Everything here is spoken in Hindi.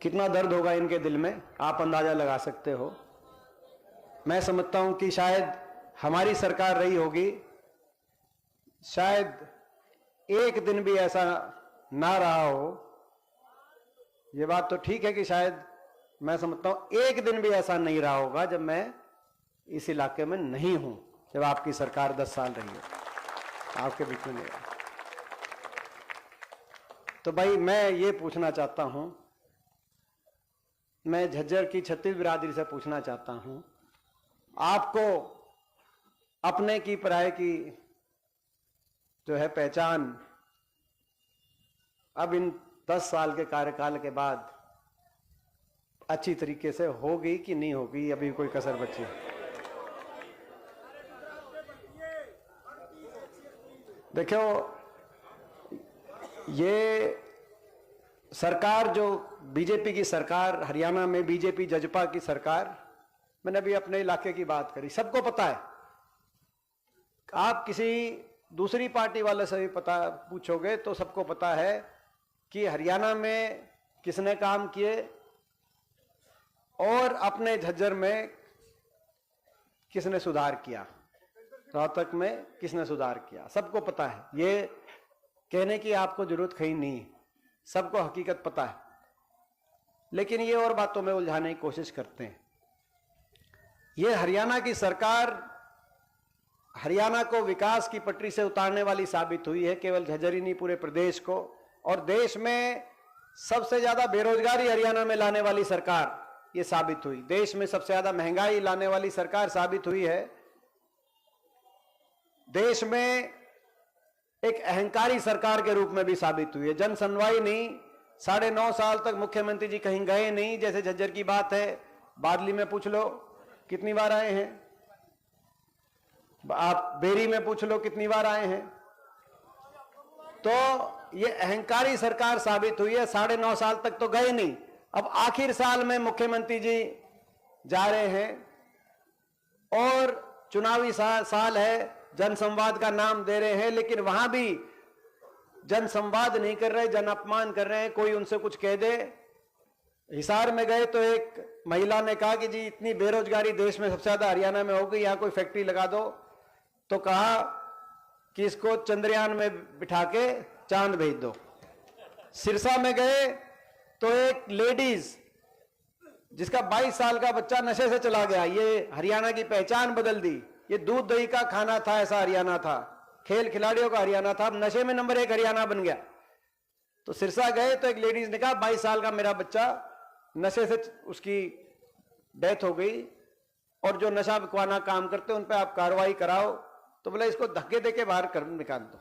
कितना दर्द होगा इनके दिल में, आप अंदाजा लगा सकते हो। मैं समझता हूं कि शायद हमारी सरकार रही होगी, शायद एक दिन भी ऐसा ना रहा हो। ये बात तो ठीक है कि शायद मैं समझता हूं एक दिन भी ऐसा नहीं रहा होगा जब मैं इस इलाके में नहीं हूं, जब आपकी सरकार 10 साल रही है, आपके बीच में नहीं रहा। तो भाई मैं ये पूछना चाहता हूं, मैं झज्जर की छत्तीस बिरादरी से पूछना चाहता हूं, आपको अपने की पराये की जो है पहचान अब इन 10 साल के कार्यकाल के बाद अच्छी तरीके से होगी कि नहीं होगी, अभी कोई कसर बची है? देखो, ये सरकार जो बीजेपी की सरकार, हरियाणा में बीजेपी जजपा की सरकार, मैंने अभी अपने इलाके की बात करी, सबको पता है। आप किसी दूसरी पार्टी वाले से भी पता पूछोगे तो सबको पता है कि हरियाणा में किसने काम किए और अपने झज्जर में किसने सुधार किया, रोहतक में किसने सुधार किया, सबको पता है। ये कहने की आपको जरूरत कहीं नहीं, सबको हकीकत पता है। लेकिन ये और बातों में उलझाने की कोशिश करते हैं। ये हरियाणा की सरकार हरियाणा को विकास की पटरी से उतारने वाली साबित हुई है, केवल झज्जर ही नहीं पूरे प्रदेश को। और देश में सबसे ज्यादा बेरोजगारी हरियाणा में लाने वाली सरकार ये साबित हुई, देश में सबसे ज्यादा महंगाई लाने वाली सरकार साबित हुई है, देश में एक अहंकारी सरकार के रूप में भी साबित हुई है। जन सुनवाई नहीं, 9.5 साल तक मुख्यमंत्री जी कहीं गए नहीं। जैसे झज्जर की बात है, बादली में पूछ लो कितनी बार आए हैं, आप बेरी में पूछ लो कितनी बार आए हैं। तो ये अहंकारी सरकार साबित हुई है, 9.5 साल तक तो गए नहीं। अब आखिर साल में मुख्यमंत्री जी जा रहे हैं और चुनावी साल है, जनसंवाद का नाम दे रहे हैं, लेकिन वहां भी जनसंवाद नहीं कर रहे, जन अपमान कर रहे हैं। कोई उनसे कुछ कह दे, हिसार में गए तो एक महिला ने कहा कि जी इतनी बेरोजगारी देश में सबसे ज्यादा हरियाणा में होगी, यहां कोई फैक्ट्री लगा दो। तो कहा कि इसको चंद्रयान में बिठा के चांद भेज दो। सिरसा में गए तो एक लेडीज जिसका 22 साल का बच्चा नशे से चला गया, ये हरियाणा की पहचान बदल दी। ये दूध दही का खाना था, ऐसा हरियाणा था, खेल खिलाड़ियों का हरियाणा था, अब नशे में नंबर 1 हरियाणा बन गया। तो सिरसा गए तो एक लेडीज ने कहा 22 साल का मेरा बच्चा नशे से उसकी डेथ हो गई और जो नशा बिकवाना काम करते हैं उन पर आप कार्रवाई कराओ। तो बोले इसको धक्के देके बाहर कर निकाल दो।